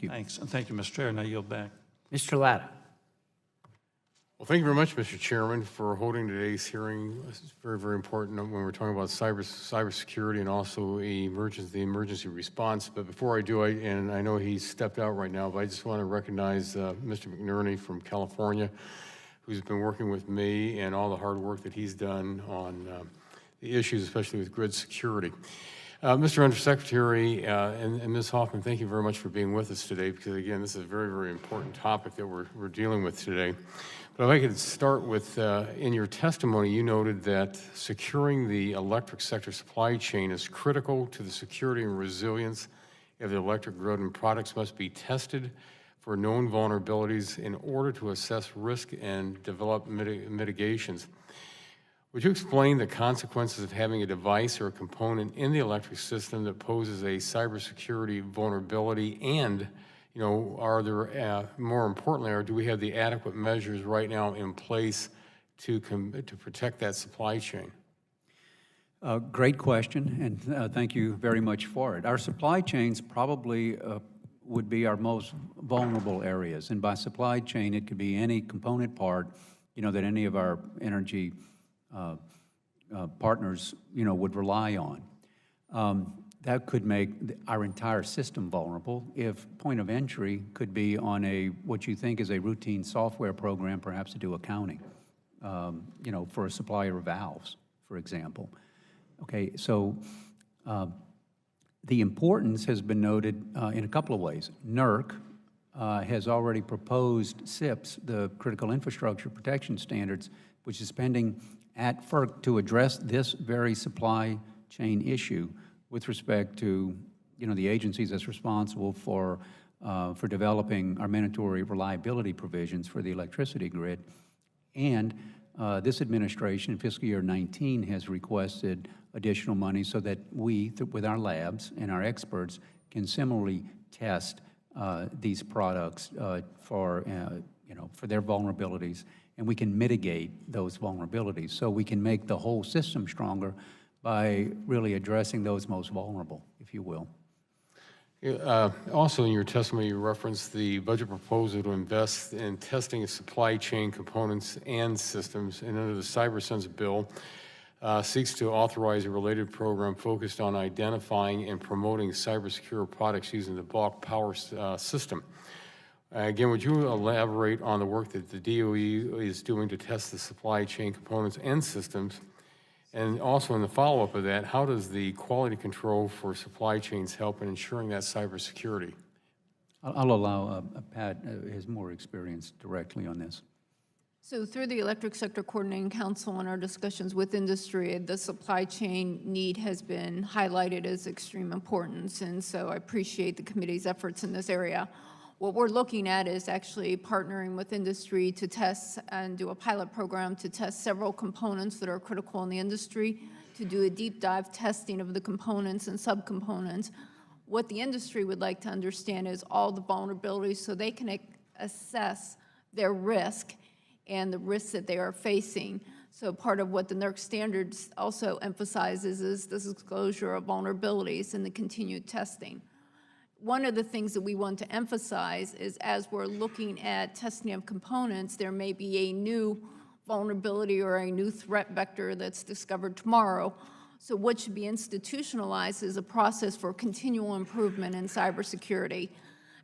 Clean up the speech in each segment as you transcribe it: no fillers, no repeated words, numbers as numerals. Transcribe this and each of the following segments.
you. Thanks, and thank you, Mr. Chair. Now yield back. Mr. Latta. Well, thank you very much, Mr. Chairman, for holding today's hearing. This is very, very important when we're talking about cybersecurity and also the emergency response. But before I do, and I know he's stepped out right now, but I just want to recognize Mr. McNerney from California, who's been working with me and all the hard work that he's done on the issues, especially with grid security. Mr. Undersecretary and Ms. Hoffman, thank you very much for being with us today, because again, this is a very, very important topic that we're dealing with today. But if I could start with, in your testimony, you noted that securing the electric sector supply chain is critical to the security and resilience of the electric grid, and products must be tested for known vulnerabilities in order to assess risk and develop mitigations. Would you explain the consequences of having a device or a component in the electric system that poses a cybersecurity vulnerability, and are there, more importantly, or do we have the adequate measures right now in place to protect that supply chain? Great question, and thank you very much for it. Our supply chains probably would be our most vulnerable areas, and by supply chain, it could be any component part, that any of our energy partners, would rely on. That could make our entire system vulnerable if point of entry could be on what you think is a routine software program, perhaps to do accounting, for a supplier of valves, for example. Okay, so the importance has been noted in a couple of ways. NERC has already proposed CIPS, the Critical Infrastructure Protection Standards, which is pending at FERC to address this very supply chain issue with respect to, the agencies that's responsible for developing our mandatory reliability provisions for the electricity grid. And this administration, in fiscal year 19, has requested additional money so that we, with our labs and our experts, can similarly test these products for their vulnerabilities, and we can mitigate those vulnerabilities. So we can make the whole system stronger by really addressing those most vulnerable, if you will. Also in your testimony, you referenced the budget proposal to invest in testing of supply chain components and systems, and under the CyberSense bill, seeks to authorize a related program focused on identifying and promoting cybersecure products using the bulk power system. Again, would you elaborate on the work that the DOE is doing to test the supply chain components and systems? And also in the follow-up of that, how does the quality control for supply chains help in ensuring that cybersecurity? I'll allow Pat has more experience directly on this. So through the Electric Sector Coordinating Council and our discussions with industry, the supply chain need has been highlighted as extreme importance, and so I appreciate the committee's efforts in this area. What we're looking at is actually partnering with industry to test and do a pilot program to test several components that are critical in the industry, to do a deep dive testing of the components and subcomponents. What the industry would like to understand is all the vulnerabilities so they can assess their risk and the risks that they are facing. So part of what the NERC standards also emphasizes is the disclosure of vulnerabilities and the continued testing. One of the things that we want to emphasize is as we're looking at testing of components, there may be a new vulnerability or a new threat vector that's discovered tomorrow. So what should be institutionalized is a process for continual improvement in cybersecurity.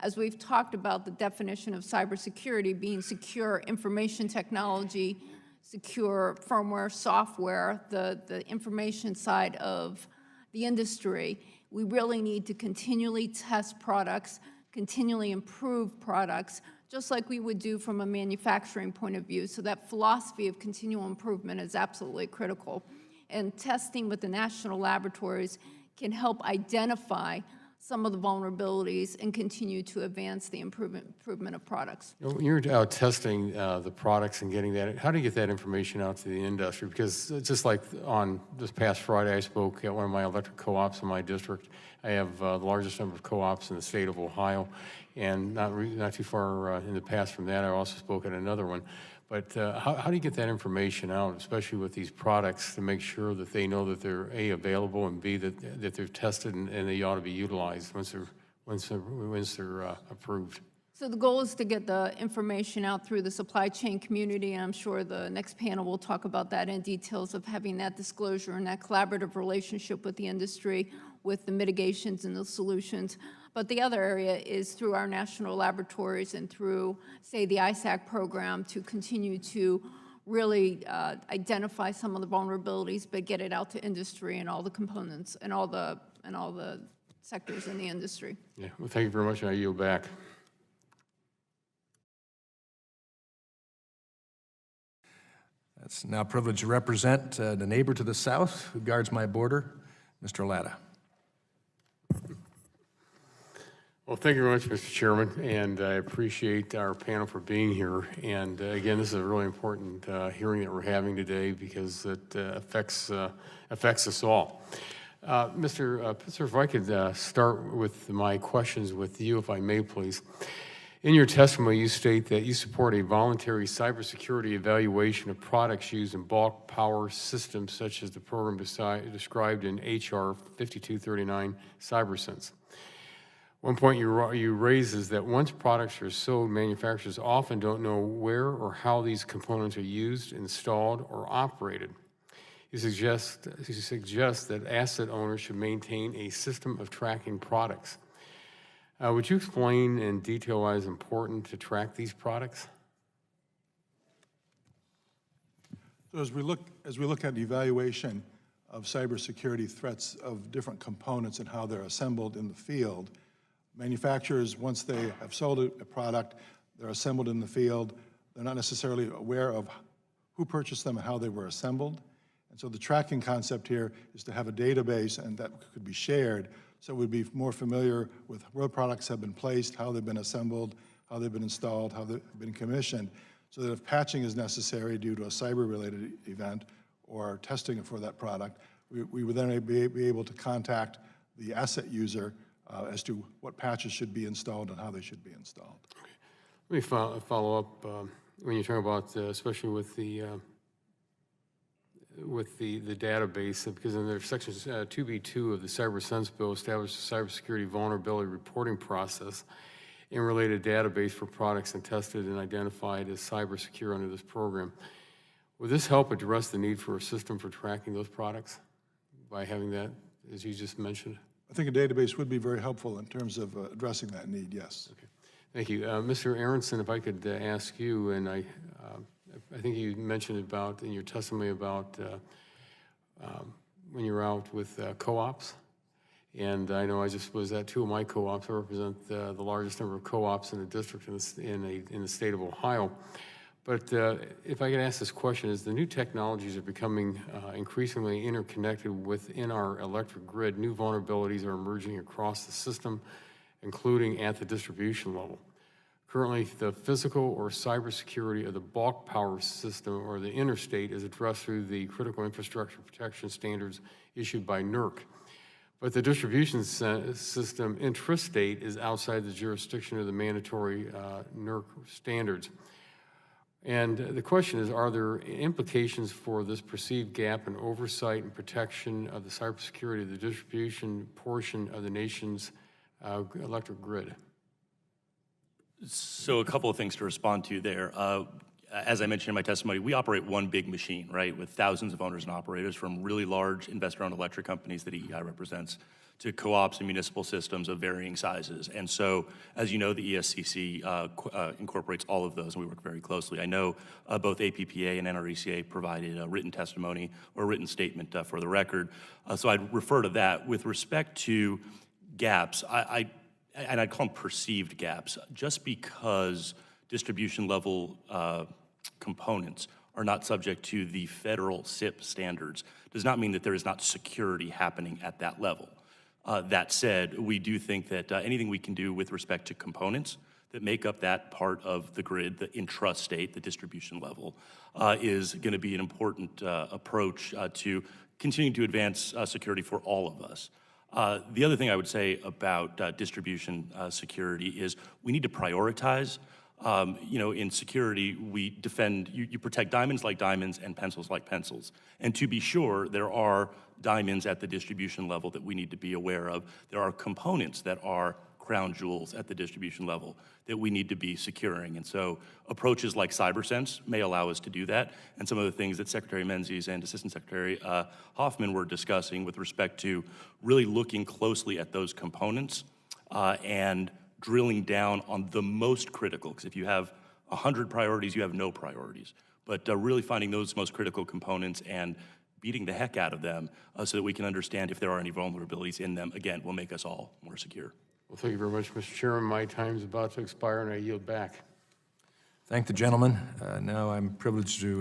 As we've talked about the definition of cybersecurity being secure information technology, secure firmware, software, the information side of the industry, we really need to continually test products, continually improve products, just like we would do from a manufacturing point of view. So that philosophy of continual improvement is absolutely critical. And testing with the national laboratories can help identify some of the vulnerabilities and continue to advance the improvement of products. When you're out testing the products and getting that, how do you get that information out to the industry? Because just like on this past Friday, I spoke at one of my electric co-ops in my district. I have the largest number of co-ops in the state of Ohio, and not too far in the past from that, I also spoke at another one. But how do you get that information out, especially with these products, to make sure that they know that they're A, available, and B, that they're tested and they ought to be utilized once once they're approved. So the goal is to get the information out through the supply chain community, and I'm sure the next panel will talk about that in details of having that disclosure and that collaborative relationship with the industry, with the mitigations and the solutions. But the other area is through our national laboratories and through, say, the ISAC program to continue to really identify some of the vulnerabilities, but get it out to industry and all the components and all the sectors in the industry. Yeah, well, thank you very much, and I yield back. It's now a privilege to represent the neighbor to the south who guards my border, Mr. Latta. Well, thank you very much, Mr. Chairman, and I appreciate our panel for being here. And again, this is a really important hearing that we're having today because it affects us all. Mr. Pitzer, if I could start with my questions with you, if I may, please. In your testimony, you state that you support a voluntary cybersecurity evaluation of products used in bulk power systems, such as the program described in H.R. 5239, CyberSense. One point you raise is that once products are sold, manufacturers often don't know where or how these components are used, installed, or operated. You suggest that asset owners should maintain a system of tracking products. Would you explain in detail why it's important to track these products? So as we look at the evaluation of cybersecurity threats of different components and how they're assembled in the field, manufacturers, once they have sold a product, they're assembled in the field, they're not necessarily aware of who purchased them and how they were assembled. And so the tracking concept here is to have a database and that could be shared so we'd be more familiar with where products have been placed, how they've been assembled, how they've been installed, how they've been commissioned, so that if patching is necessary due to a cyber-related event or testing for that product, we would then be able to contact the asset user as to what patches should be installed and how they should be installed. Okay. Let me follow up when you're talking about, especially with the database, because in their section 2B2 of the CyberSense bill establishes a cybersecurity vulnerability reporting process and related database for products and tested and identified as cybersecure under this program. Would this help address the need for a system for tracking those products by having that, as you just mentioned? I think a database would be very helpful in terms of addressing that need, yes. Okay, thank you. Mr. Aronson, if I could ask you, and I think you mentioned about in your testimony about when you're out with co-ops, and I know I just was at two of my co-ops. I represent the largest number of co-ops in the district in the state of Ohio. But if I could ask this question, as the new technologies are becoming increasingly interconnected within our electric grid, new vulnerabilities are emerging across the system, including at the distribution level. Currently, the physical or cybersecurity of the bulk power system or the interstate is addressed through the critical infrastructure protection standards issued by NERC. But the distribution system intrastate is outside the jurisdiction of the mandatory NERC standards. And the question is, are there implications for this perceived gap in oversight and protection of the cybersecurity of the distribution portion of the nation's electric grid? So a couple of things to respond to there. As I mentioned in my testimony, we operate one big machine, right, with thousands of owners and operators from really large investor-owned electric companies that EEI represents to co-ops and municipal systems of varying sizes. And so, as you know, the ESCC incorporates all of those, and we work very closely. I know both APPA and NRECA provided a written testimony or a written statement for the record, so I'd refer to that. With respect to gaps, and I'd call them perceived gaps, just because distribution level components are not subject to the federal SIP standards does not mean that there is not security happening at that level. That said, we do think that anything we can do with respect to components that make up that part of the grid, the intrastate, the distribution level, is going to be an important approach to continuing to advance security for all of us. The other thing I would say about distribution security is we need to prioritize. In security, we defend, you protect diamonds like diamonds and pencils like pencils. And to be sure, there are diamonds at the distribution level that we need to be aware of. There are components that are crown jewels at the distribution level that we need to be securing. And so approaches like CyberSense may allow us to do that. And some of the things that Secretary Menzies and Assistant Secretary Hoffman were discussing with respect to really looking closely at those components and drilling down on the most critical, because if you have 100 priorities, you have no priorities. But really finding those most critical components and beating the heck out of them so that we can understand if there are any vulnerabilities in them, again, will make us all more secure. Well, thank you very much, Mr. Chairman. My time is about to expire, and I yield back. Thank the gentleman. Now I'm privileged to